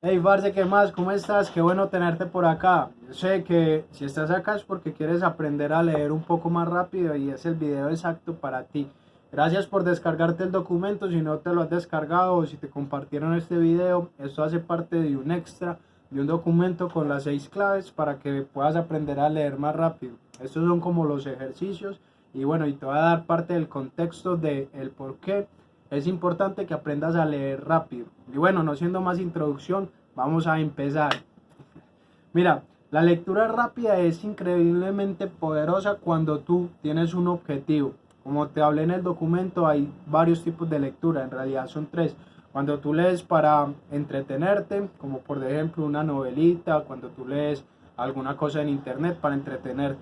Hey, parce, ¿qué más? ¿Cómo estás? Qué bueno tenerte por acá. Yo sé que si estás acá es porque quieres aprender a leer un poco más rápido y es el video exacto para ti. Gracias por descargarte el documento. Si no te lo has descargado o si te compartieron este video, esto hace parte de un extra, de un documento con las 6 claves para que puedas aprender a leer más rápido. Estos son como los ejercicios y bueno, y te voy a dar parte del contexto de el por qué es importante que aprendas a leer rápido. Y bueno, no siendo más introducción, vamos a empezar. Mira, la lectura rápida es increíblemente poderosa cuando tú tienes un objetivo. Como te hablé en el documento, hay varios tipos de lectura, en realidad son tres. Cuando tú lees para entretenerte, como por ejemplo una novelita, cuando tú lees alguna cosa en internet para entretenerte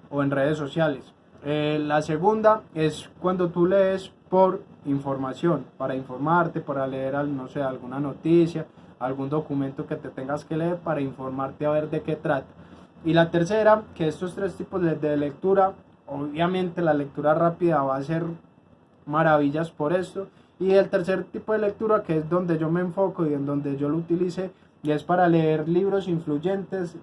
o en redes sociales. La segunda es cuando tú lees por información, para informarte, para leer, no sé, alguna noticia, algún documento que te tengas que leer para informarte a ver de qué trata. Y la tercera, que estos tres tipos de lectura, obviamente la lectura rápida va a ser maravillas por esto. Y el tercer tipo de lectura, que es donde yo me enfoco y en donde yo lo utilicé, y es para leer libros influyentes,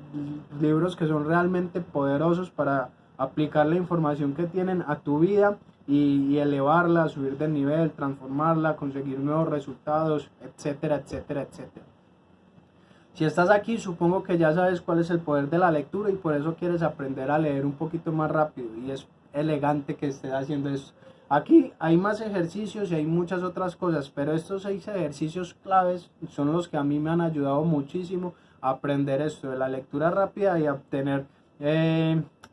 libros que son realmente poderosos para aplicar la información que tienen a tu vida y elevarla, subir de nivel, transformarla, conseguir nuevos resultados, etcétera, etcétera, etcétera. Si estás aquí, supongo que ya sabes cuál es el poder de la lectura y por eso quieres aprender a leer un poquito más rápido y es elegante que estés haciendo esto. Aquí hay más ejercicios y hay muchas otras cosas, pero estos 6 ejercicios claves son los que a mí me han ayudado muchísimo a aprender esto de la lectura rápida y a obtener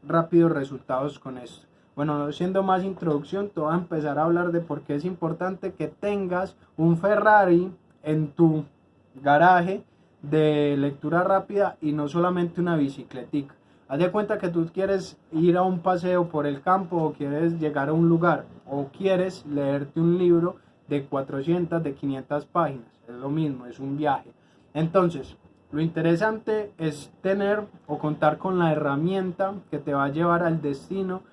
rápidos resultados con esto. Bueno, no siendo más introducción, te voy a empezar a hablar de por qué es importante que tengas un Ferrari en tu garaje de lectura rápida y no solamente una bicicletica. Haz de cuenta que tú quieres ir a un paseo por el campo o quieres llegar a un lugar o quieres leerte un libro de 400, de 500 páginas. Es lo mismo, es un viaje. Entonces, lo interesante es tener o contar con la herramienta que te va a llevar al destino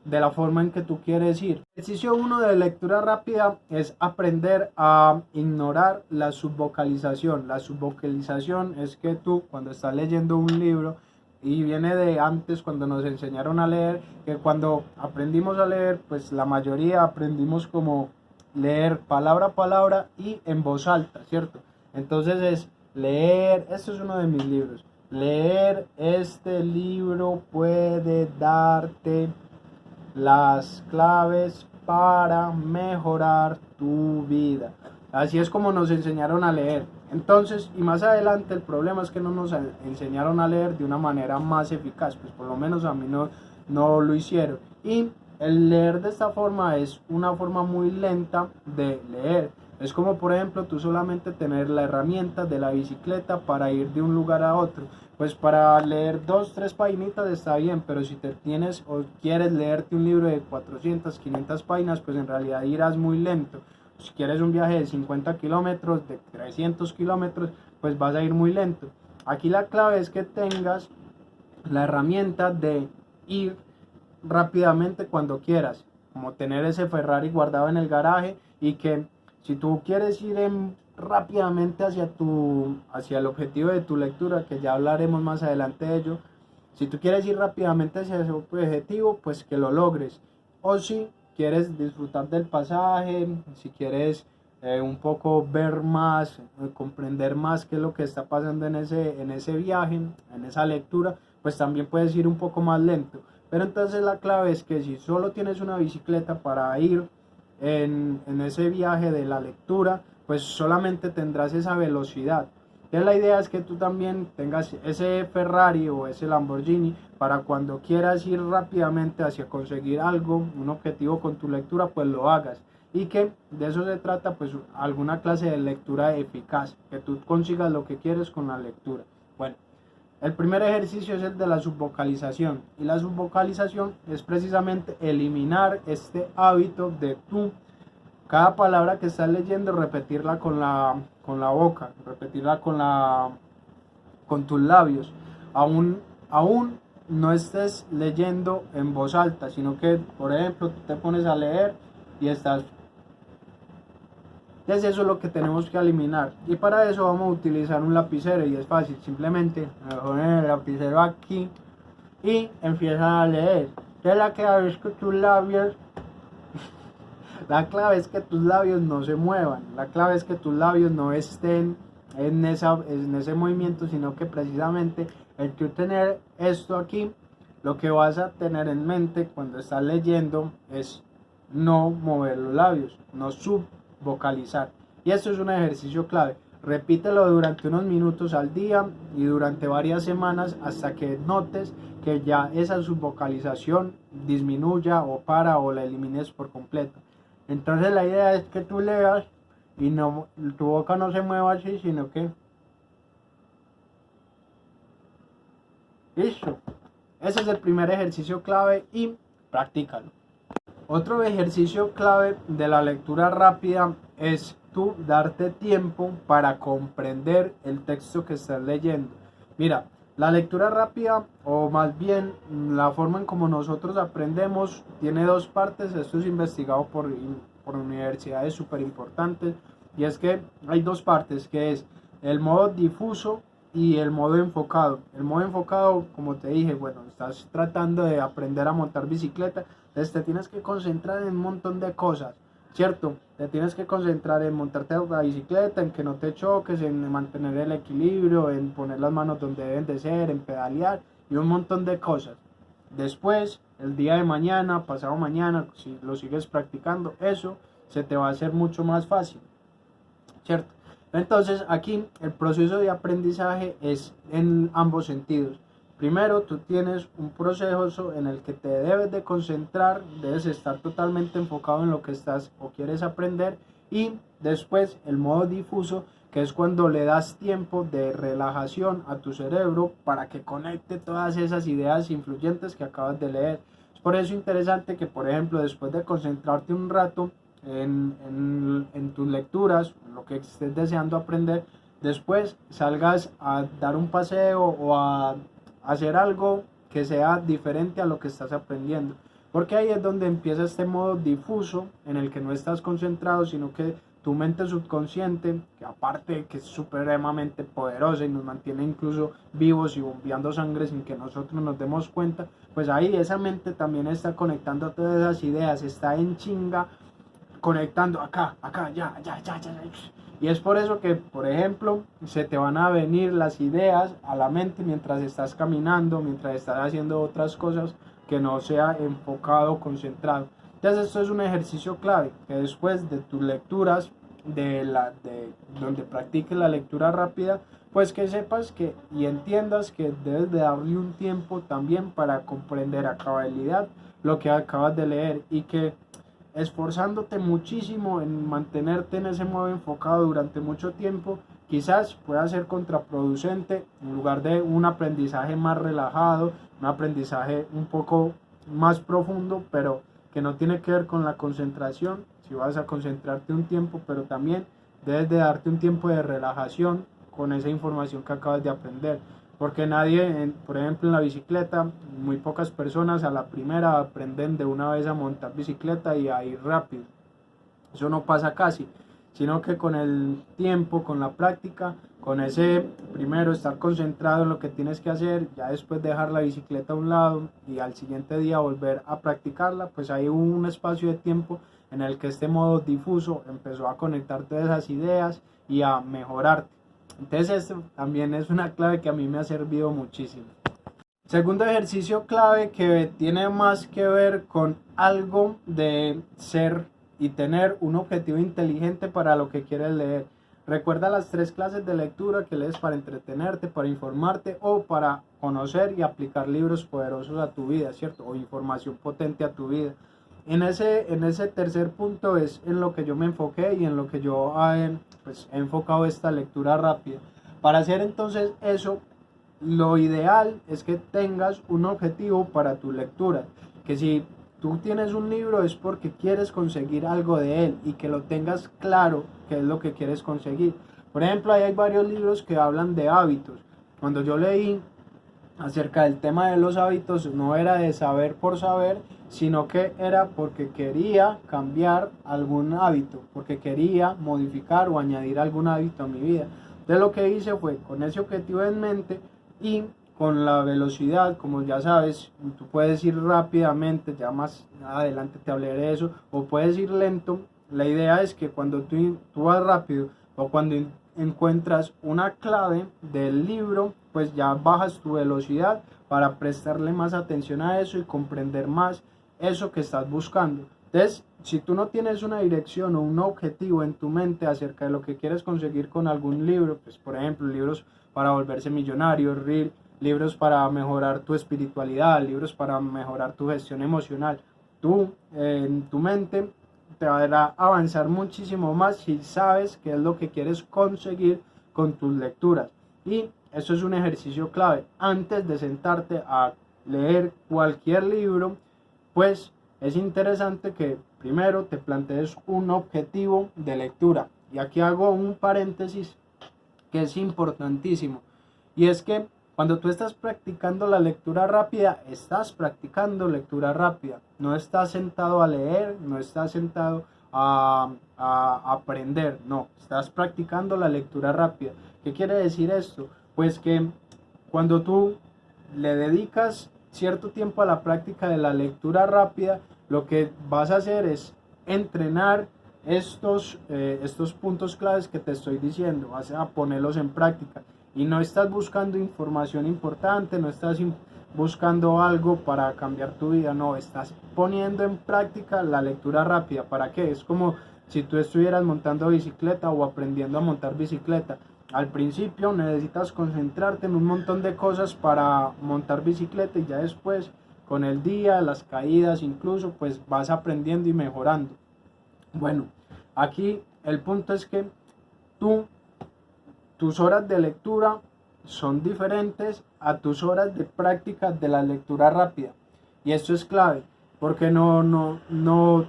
de la forma en que tú quieres ir. Ejercicio 1 de lectura rápida es aprender a ignorar la subvocalización. La subvocalización es que tú cuando estás leyendo un libro, y viene de antes cuando nos enseñaron a leer, que cuando aprendimos a leer, pues la mayoría aprendimos como leer palabra a palabra y en voz alta, ¿cierto? Entonces es leer, esto es uno de mis libros, leer este libro puede darte las claves para mejorar tu vida. Así es como nos enseñaron a leer. Entonces, y más adelante el problema es que no nos enseñaron a leer de una manera más eficaz, pues por lo menos a mí no lo hicieron. Y el leer de esta forma es una forma muy lenta de leer. Es como por ejemplo tú solamente tener la herramienta de la bicicleta para ir de un lugar a otro. Pues para leer 2, 3 paginitas está bien, pero si te tienes o quieres leerte un libro de 400, 500 páginas, pues en realidad irás muy lento. Si quieres un viaje de 50 kilómetros, de 300 kilómetros, pues vas a ir muy lento. Aquí la clave es que tengas la herramienta de ir rápidamente cuando quieras, como tener ese Ferrari guardado en el garaje y que si tú quieres ir rápidamente hacia el objetivo de tu lectura, que ya hablaremos más adelante de ello, si tú quieres ir rápidamente hacia ese objetivo, pues que lo logres. O si quieres disfrutar del pasaje, si quieres un poco ver más, comprender más qué es lo que está pasando en ese viaje, en esa lectura, pues también puedes ir un poco más lento. Pero entonces la clave es que si solo tienes una bicicleta para ir en ese viaje de la lectura, pues solamente tendrás esa velocidad. Entonces la idea es que tú también tengas ese Ferrari o ese Lamborghini para cuando quieras ir rápidamente hacia conseguir algo, un objetivo con tu lectura, pues lo hagas. Y que de eso se trata, pues alguna clase de lectura eficaz, que tú consigas lo que quieres con la lectura. Bueno, el primer ejercicio es el de la subvocalización y la subvocalización es precisamente eliminar este hábito de tú cada palabra que estás leyendo repetirla con la boca, repetirla con tus labios. Aún no estés leyendo en voz alta, sino que por ejemplo tú te pones a leer y estás Entonces eso es lo que tenemos que eliminar, y para eso vamos a utilizar un lapicero, y es fácil, simplemente poner el lapicero aquí y empieza a leer. Entonces la clave es que tus labios la clave es que tus labios no se muevan, la clave es que tus labios no estén en ese movimiento, sino que precisamente el que tener esto aquí, lo que vas a tener en mente cuando estás leyendo es no mover los labios, no subvocalizar. Y esto es un ejercicio clave. Repítelo durante unos minutos al día y durante varias semanas hasta que notes que ya esa subvocalización disminuya o para o la elimines por completo. Entonces la idea es que tú leas y no, tu boca no se mueva así, sino que... Listo. Ese es el primer ejercicio clave y practícalo. Otro ejercicio clave de la lectura rápida es tú darte tiempo para comprender el texto que estás leyendo. Mira, la lectura rápida, o más bien la forma en como nosotros aprendemos, tiene dos partes. Esto es investigado por universidades súper importantes, y es que hay dos partes, que es el modo difuso y el modo enfocado. El modo enfocado, como te dije, bueno, estás tratando de aprender a montar bicicleta, entonces te tienes que concentrar en un montón de cosas, ¿cierto? Te tienes que concentrar en montarte la bicicleta, en que no te choques, en mantener el equilibrio, en poner las manos donde deben de ser, en pedalear y un montón de cosas. Después, el día de mañana, pasado mañana, si lo sigues practicando, eso se te va a hacer mucho más fácil, ¿cierto? Entonces aquí el proceso de aprendizaje es en ambos sentidos. Primero, tú tienes un proceso en el que te debes de concentrar, debes estar totalmente enfocado en lo que estás o quieres aprender, y después el modo difuso, que es cuando le das tiempo de relajación a tu cerebro para que conecte todas esas ideas influyentes que acabas de leer. Es por eso interesante que, por ejemplo, después de concentrarte un rato en tus lecturas, lo que estés deseando aprender, después salgas a dar un paseo o a hacer algo que sea diferente a lo que estás aprendiendo, porque ahí es donde empieza este modo difuso en el que no estás concentrado, sino que tu mente subconsciente, que aparte de que es supremamente poderosa y nos mantiene incluso vivos y bombeando sangre sin que nosotros nos demos cuenta, pues ahí esa mente también está conectando todas esas ideas, está en chinga conectando acá, ya. Y es por eso que, por ejemplo, se te van a venir las ideas a la mente mientras estás caminando, mientras estás haciendo otras cosas que no sea enfocado, concentrado. Entonces esto es un ejercicio clave, que después de tus lecturas, de donde practiques la lectura rápida, pues que sepas que y entiendas que debes de darle un tiempo también para comprender a cabalidad lo que acabas de leer, y que esforzándote muchísimo en mantenerte en ese modo enfocado durante mucho tiempo, quizás pueda ser contraproducente en lugar de un aprendizaje más relajado, un aprendizaje un poco más profundo, pero que no tiene que ver con la concentración. Si vas a concentrarte un tiempo, pero también debes de darte un tiempo de relajación con esa información que acabas de aprender. Porque nadie, por ejemplo en la bicicleta, muy pocas personas a la primera aprenden de una vez a montar bicicleta y a ir rápido. Eso no pasa casi, sino que con el tiempo, con la práctica, con ese primero estar concentrado en lo que tienes que hacer, ya después dejar la bicicleta a un lado y al siguiente día volver a practicarla, pues hay un espacio de tiempo en el que este modo difuso empezó a conectar todas esas ideas y a mejorarte. Entonces esto también es una clave que a mí me ha servido muchísimo. Segundo ejercicio clave, que tiene más que ver con algo de ser y tener un objetivo inteligente para lo que quieres leer. Recuerda las 3 clases de lectura que lees: para entretenerte, para informarte o para conocer y aplicar libros poderosos a tu vida, ¿cierto? O información potente a tu vida. En ese tercer punto es en lo que yo me enfoqué y en lo que yo he enfocado esta lectura rápida. Para hacer entonces eso, lo ideal es que tengas un objetivo para tu lectura, que si tú tienes un libro es porque quieres conseguir algo de él y que lo tengas claro qué es lo que quieres conseguir. Por ejemplo, hay varios libros que hablan de hábitos. Cuando yo leí acerca del tema de los hábitos no era de saber por saber, sino que era porque quería cambiar algún hábito, porque quería modificar o añadir algún hábito a mi vida. Entonces lo que hice fue con ese objetivo en mente y con la velocidad, como ya sabes, tú puedes ir rápidamente, ya más adelante te hablaré de eso, o puedes ir lento. La idea es que cuando tú vas rápido o cuando encuentras una clave del libro, pues ya bajas tu velocidad para prestarle más atención a eso y comprender más eso que estás buscando. Entonces, si tú no tienes una dirección o un objetivo en tu mente acerca de lo que quieres conseguir con algún libro, pues por ejemplo, libros para volverse millonario, libros para mejorar tu espiritualidad, libros para mejorar tu gestión emocional, tú en tu mente te hará avanzar muchísimo más si sabes qué es lo que quieres conseguir con tus lecturas. Y eso es un ejercicio clave. Antes de sentarte a leer cualquier libro, pues es interesante que primero te plantees un objetivo de lectura. Y aquí hago un paréntesis que es importantísimo. Y es que cuando tú estás practicando la lectura rápida, estás practicando lectura rápida. No estás sentado a leer, no estás sentado a aprender, no, estás practicando la lectura rápida. ¿Qué quiere decir esto? Pues que cuando tú le dedicas cierto tiempo a la práctica de la lectura rápida, lo que vas a hacer es entrenar estos puntos claves que te estoy diciendo, vas a ponerlos en práctica. Y no estás buscando información importante, no estás buscando algo para cambiar tu vida, no, estás poniendo en práctica la lectura rápida. ¿Para qué? Es como si tú estuvieras montando bicicleta o aprendiendo a montar bicicleta. Al principio necesitas concentrarte en un montón de cosas para montar bicicleta y ya después, con el día, las caídas incluso, pues vas aprendiendo y mejorando. Bueno, aquí el punto es que tus horas de lectura son diferentes a tus horas de práctica de la lectura rápida. Y esto es clave, porque no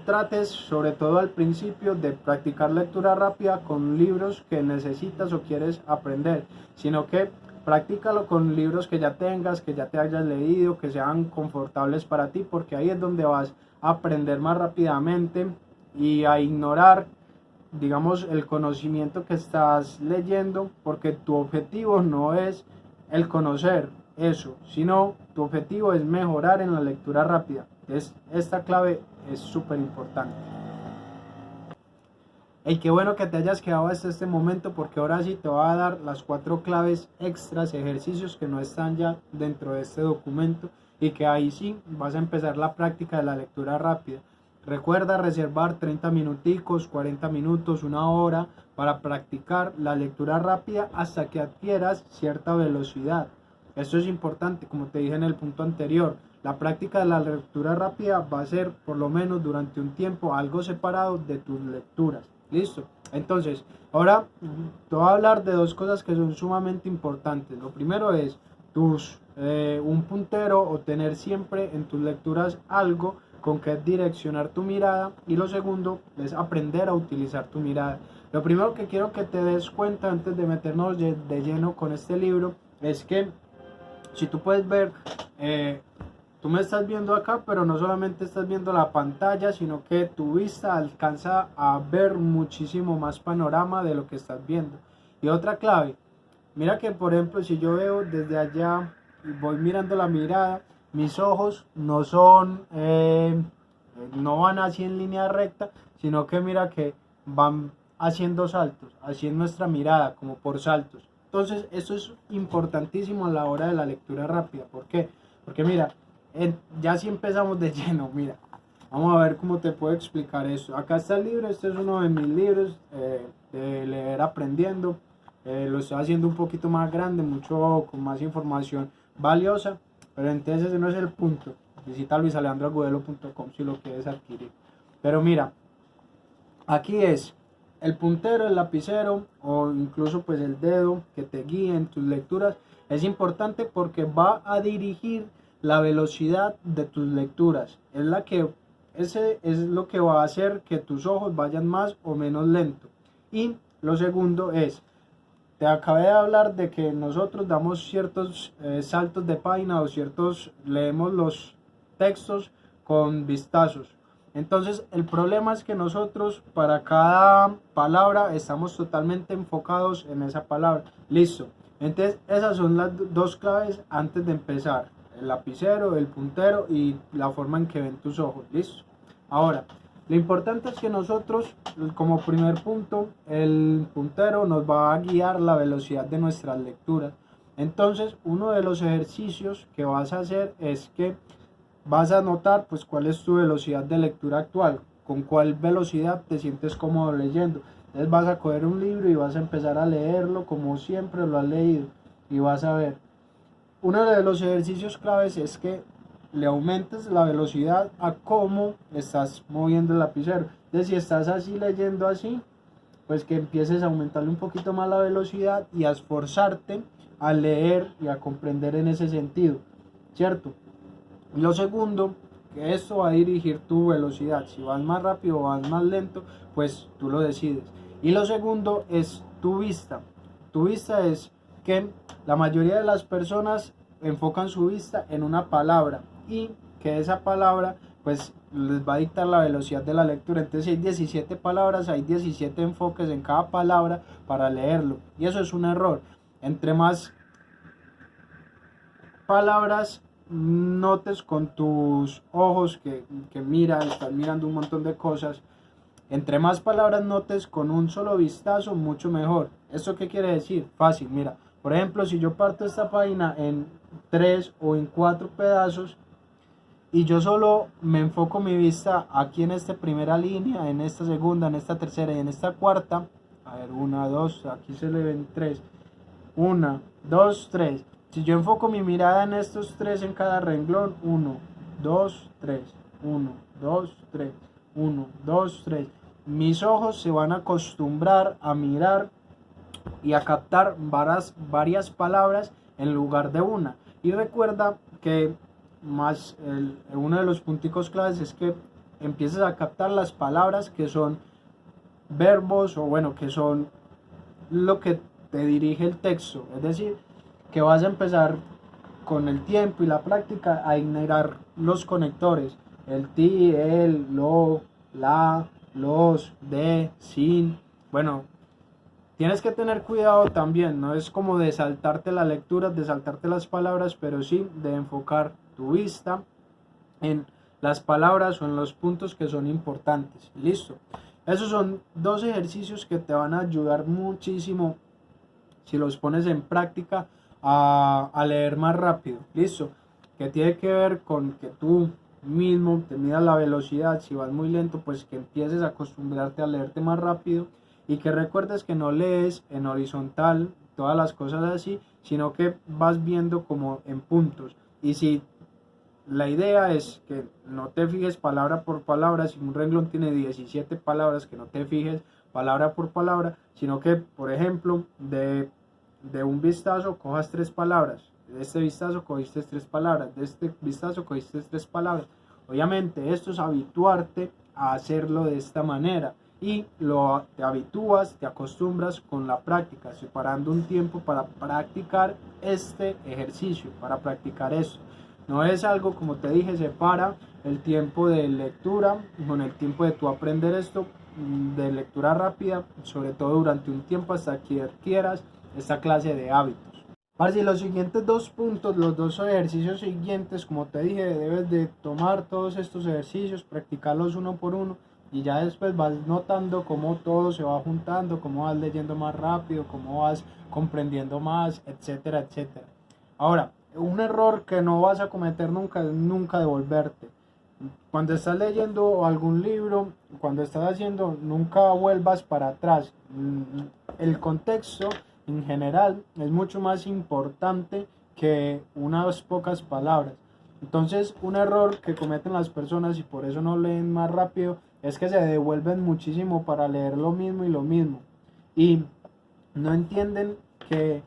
trates, sobre todo al principio, de practicar lectura rápida con libros que necesitas o quieres aprender, sino que practícalo con libros que ya tengas, que ya te hayas leído, que sean confortables para ti, porque ahí es donde vas a aprender más rápidamente y a ignorar, digamos, el conocimiento que estás leyendo, porque tu objetivo no es el conocer eso, sino tu objetivo es mejorar en la lectura rápida. Esta clave es súper importante. Y qué bueno que te hayas quedado hasta este momento, porque ahora sí te va a dar las 4 claves extras, ejercicios que no están ya dentro de este documento, y que ahí sí vas a empezar la práctica de la lectura rápida. Recuerda reservar 30 minuticos, 40 minutos, una hora para practicar la lectura rápida hasta que adquieras cierta velocidad. Esto es importante, como te dije en el punto anterior. La práctica de la lectura rápida va a ser por lo menos durante un tiempo algo separado de tus lecturas. ¿Listo? Entonces, ahora te voy a hablar de 2 cosas que son sumamente importantes. Lo primero es un puntero, o tener siempre en tus lecturas algo con que direccionar tu mirada, y lo segundo es aprender a utilizar tu mirada. Lo primero que quiero que te des cuenta antes de meternos de lleno con este libro es que, si tú puedes ver, tú me estás viendo acá, pero no solamente estás viendo la pantalla, sino que tu vista alcanza a ver muchísimo más panorama de lo que estás viendo. Y otra clave, mira que por ejemplo, si yo veo desde allá y voy mirando la mirada, mis ojos no van así en línea recta, sino que mira que van haciendo saltos, así es nuestra mirada, como por saltos. Entonces, esto es importantísimo a la hora de la lectura rápida. ¿Por qué? Porque mira, ya si empezamos de lleno, mira, vamos a ver cómo te puedo explicar esto. Acá está el libro, este es uno de mis libros de leer aprendiendo. Lo estoy haciendo un poquito más grande, mucho con más información valiosa, pero entonces ese no es el punto. Visita luisalejandroagudelo.com si lo quieres adquirir. Pero mira, aquí es el puntero, el lapicero o incluso pues el dedo que te guíe en tus lecturas. Es importante porque va a dirigir la velocidad de tus lecturas. Ese es lo que va a hacer que tus ojos vayan más o menos lento. Y lo segundo es te acabé de hablar de que nosotros damos ciertos saltos de página o leemos los textos con vistazos. Entonces el problema es que nosotros para cada palabra estamos totalmente enfocados en esa palabra. Listo. Entonces esas son las dos claves antes de empezar. El lapicero, el puntero y la forma en que ven tus ojos. Listo. Ahora, lo importante es que nosotros, como primer punto, el puntero nos va a guiar la velocidad de nuestras lecturas. Entonces, uno de los ejercicios que vas a hacer es que vas a notar pues cuál es tu velocidad de lectura actual, con cuál velocidad te sientes cómodo leyendo. Entonces vas a coger un libro y vas a empezar a leerlo como siempre lo has leído y vas a ver. Uno de los ejercicios claves es que le aumentes la velocidad a cómo estás moviendo el lapicero. Entonces si estás así leyendo así, pues que empieces a aumentarle un poquito más la velocidad y a esforzarte a leer y a comprender en ese sentido, ¿cierto? Lo segundo, que esto va a dirigir tu velocidad. Si vas más rápido o vas más lento, pues tú lo decides. Y lo segundo es tu vista. Tu vista es que la mayoría de las personas enfocan su vista en una palabra y que esa palabra pues les va a dictar la velocidad de la lectura. Entonces si hay 17 palabras, hay 17 enfoques en cada palabra para leerlo. Y eso es un error. Entre más palabras notes con tus ojos que miras, estás mirando un montón de cosas, entre más palabras notes con un solo vistazo, mucho mejor. ¿Esto qué quiere decir? Fácil, mira, por ejemplo, si yo parto esta página en 3 o en 4 pedazos y yo solo me enfoco mi vista aquí en esta primera línea, en esta segunda, en esta tercera y en esta cuarta, a ver, 1, 2, aquí se le ven 3, 1, 2, 3. Si yo enfoco mi mirada en estos 3 en cada renglón, 1, 2, 3, 1, 2, 3, 1, 2, 3. Mis ojos se van a acostumbrar a mirar y a captar varias palabras en lugar de una. Y recuerda que uno de los punticos claves es que empieces a captar las palabras que son verbos o bueno, que son lo que te dirige el texto. Es decir, que vas a empezar con el tiempo y la práctica a ignorar los conectores, el ti, el, lo, la, los, de, sin. Bueno, tienes que tener cuidado también, no es como de saltarte la lectura, de saltarte las palabras, pero sí de enfocar tu vista en las palabras o en los puntos que son importantes. Listo. Esos son dos ejercicios que te van a ayudar muchísimo si los pones en práctica a leer más rápido. Listo. Que tiene que ver con que tú mismo te midas la velocidad. Si vas muy lento, pues que empieces a acostumbrarte a leerte más rápido y que recuerdes que no lees en horizontal todas las cosas así, sino que vas viendo como en puntos. Y si la idea es que no te fijes palabra por palabra, si un renglón tiene 17 palabras, que no te fijes palabra por palabra, sino que, por ejemplo, de un vistazo cojas 3 palabras, de este vistazo cogiste 3 palabras, de este vistazo cogiste 3 palabras. Obviamente esto es habituarte a hacerlo de esta manera y te habitúas, te acostumbras con la práctica, separando un tiempo para practicar este ejercicio, para practicar esto. No es algo, como te dije, separa el tiempo de lectura con el tiempo de tu aprender esto de lectura rápida, sobre todo durante un tiempo hasta que adquieras esta clase de hábitos. Parce, los siguientes dos puntos, los dos ejercicios siguientes, como te dije, debes de tomar todos estos ejercicios, practicarlos uno por uno y ya después vas notando cómo todo se va juntando, cómo vas leyendo más rápido, cómo vas comprendiendo más, etcétera, etcétera. Ahora, un error que no vas a cometer nunca es nunca devolverte. Cuando estás leyendo algún libro, cuando estás haciendo, nunca vuelvas para atrás. El contexto en general es mucho más importante que unas pocas palabras. Entonces, un error que cometen las personas y por eso no leen más rápido es que se devuelven muchísimo para leer lo mismo y lo mismo. Y no entienden que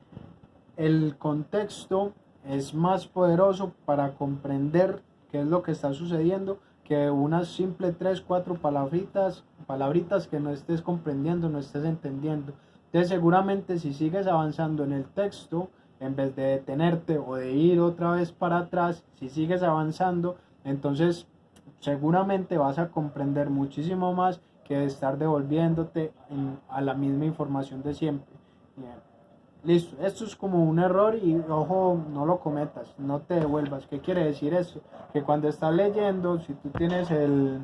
el contexto es más poderoso para comprender qué es lo que está sucediendo que unas simples 3, 4 palabritas que no estés comprendiendo, no estés entendiendo. Entonces seguramente si sigues avanzando en el texto, en vez de detenerte o de ir otra vez para atrás, si sigues avanzando, entonces seguramente vas a comprender muchísimo más que de estar devolviéndote a la misma información de siempre. Bien. Listo, esto es como un error y ojo, no lo cometas, no te devuelvas. ¿Qué quiere decir eso? Que cuando estás leyendo, si tú tienes el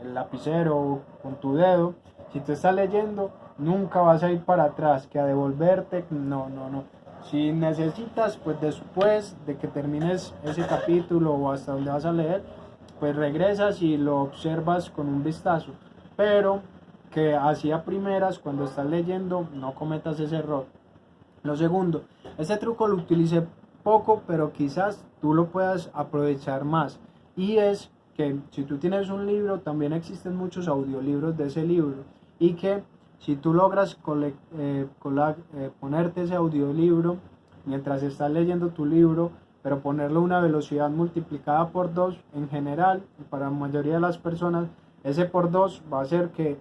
lapicero con tu dedo, si tú estás leyendo, nunca vas a ir para atrás, que a devolverte, no, no, no. Si necesitas, pues después de que termines ese capítulo o hasta donde vas a leer, pues regresas y lo observas con un vistazo. Pero que así a primeras, cuando estás leyendo, no cometas ese error. Lo segundo, este truco lo utilicé poco, pero quizás tú lo puedas aprovechar más. Y es que si tú tienes un libro, también existen muchos audiolibros de ese libro. Y que si tú logras ponerte ese audiolibro mientras estás leyendo tu libro, pero ponerlo a una velocidad multiplicada por 2 en general, para la mayoría de las personas, ese por 2 va a hacer que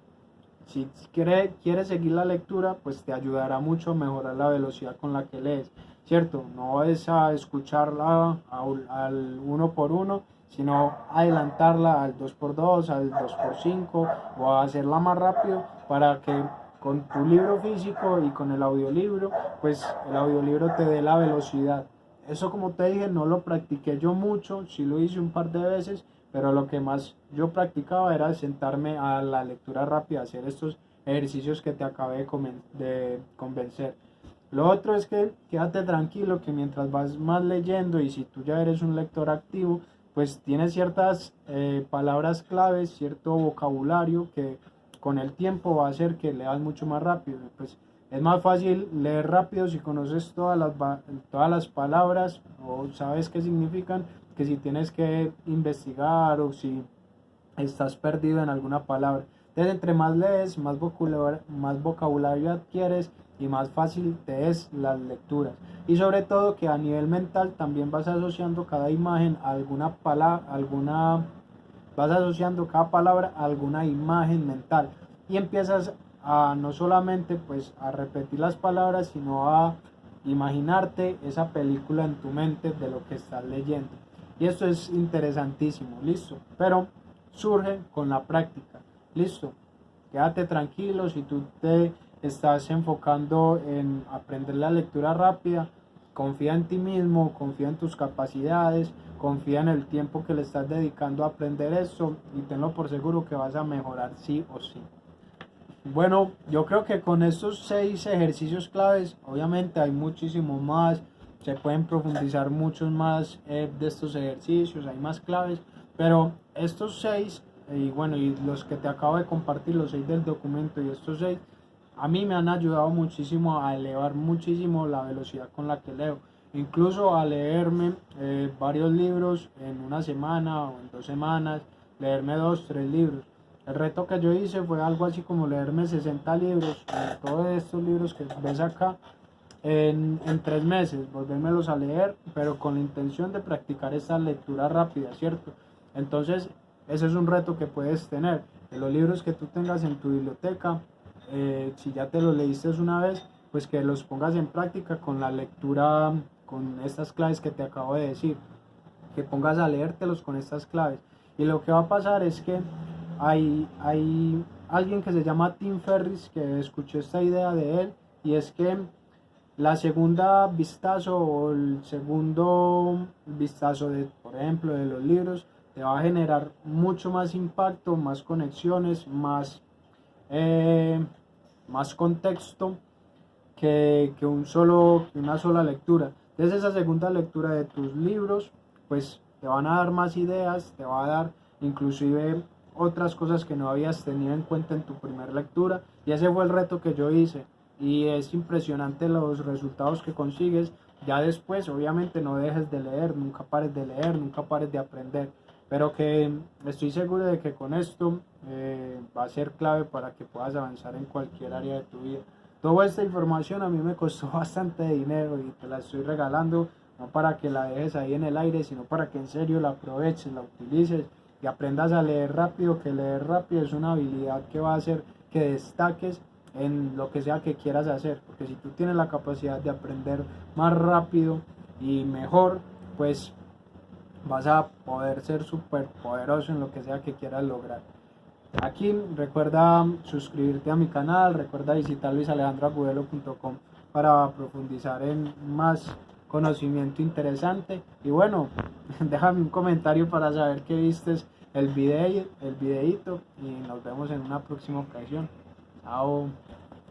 si quieres seguir la lectura, pues te ayudará mucho a mejorar la velocidad con la que lees, ¿cierto? No es a escucharla al 1 por 1, sino adelantarla al 2 por 2, al 2 por 5 o a hacerla más rápido para que con tu libro físico y con el audiolibro, pues el audiolibro te dé la velocidad. Eso, como te dije, no lo practiqué yo mucho, sí lo hice un par de veces, pero lo que más yo practicaba era sentarme a la lectura rápida, hacer estos ejercicios que te acabé de convencer. Lo otro es que quédate tranquilo que mientras vas más leyendo y si tú ya eres un lector activo, pues tienes ciertas palabras claves, cierto vocabulario que con el tiempo va a hacer que leas mucho más rápido. Pues es más fácil leer rápido si conoces todas las palabras o sabes qué significan, que si tienes que investigar o si estás perdido en alguna palabra. Entonces, entre más lees, más vocabulario adquieres y más fácil te es las lecturas. Y sobre todo que a nivel mental también vas asociando cada imagen a alguna palabra, vas asociando cada palabra a alguna imagen mental y empiezas a no solamente pues a repetir las palabras, sino a imaginarte esa película en tu mente de lo que estás leyendo. Y esto es interesantísimo, listo, pero surge con la práctica, listo. Quédate tranquilo si tú te estás enfocando en aprender la lectura rápida, confía en ti mismo, confía en tus capacidades, confía en el tiempo que le estás dedicando a aprender esto y tenlo por seguro que vas a mejorar sí o sí. Bueno, yo creo que con estos 6 ejercicios claves, obviamente hay muchísimo más, se pueden profundizar muchos más de estos ejercicios, hay más claves, pero estos 6, y bueno, y los que te acabo de compartir, los 6 del documento y estos 6, a mí me han ayudado muchísimo a elevar muchísimo la velocidad con la que leo, incluso a leerme varios libros en una semana o en 2 semanas, leerme 2, 3 libros. El reto que yo hice fue algo así como leerme 60 libros, todos estos libros que ves acá, en 3 meses, volvérmelos a leer, pero con la intención de practicar esta lectura rápida, ¿cierto? Entonces, ese es un reto que puedes tener. De los libros que tú tengas en tu biblioteca, si ya te los leíste una vez, pues que los pongas en práctica con la lectura, con estas claves que te acabo de decir, que pongas a leértelos con estas claves. Y lo que va a pasar es que hay alguien que se llama Tim Ferriss que escuchó esta idea de él, y es que la segunda vistazo o el segundo vistazo de, por ejemplo, de los libros, te va a generar mucho más impacto, más conexiones, más contexto que una sola lectura. Entonces esa segunda lectura de tus libros, pues te van a dar más ideas, te va a dar inclusive otras cosas que no habías tenido en cuenta en tu primera lectura, y ese fue el reto que yo hice y es impresionante los resultados que consigues. Ya después obviamente no dejes de leer, nunca pares de leer, nunca pares de aprender, pero que estoy seguro de que con esto va a ser clave para que puedas avanzar en cualquier área de tu vida. Toda esta información a mí me costó bastante dinero y te la estoy regalando, no para que la dejes ahí en el aire, sino para que en serio la aproveches, la utilices y aprendas a leer rápido, que leer rápido es una habilidad que va a hacer que destaques en lo que sea que quieras hacer, porque si tú tienes la capacidad de aprender más rápido y mejor, pues vas a poder ser súper poderoso en lo que sea que quieras lograr. Aquí recuerda suscribirte a mi canal, recuerda visitar luisalejandroagudelo.com para profundizar en más conocimiento interesante. Y bueno, déjame un comentario para saber que vistes el videito y nos vemos en una próxima ocasión. Chao.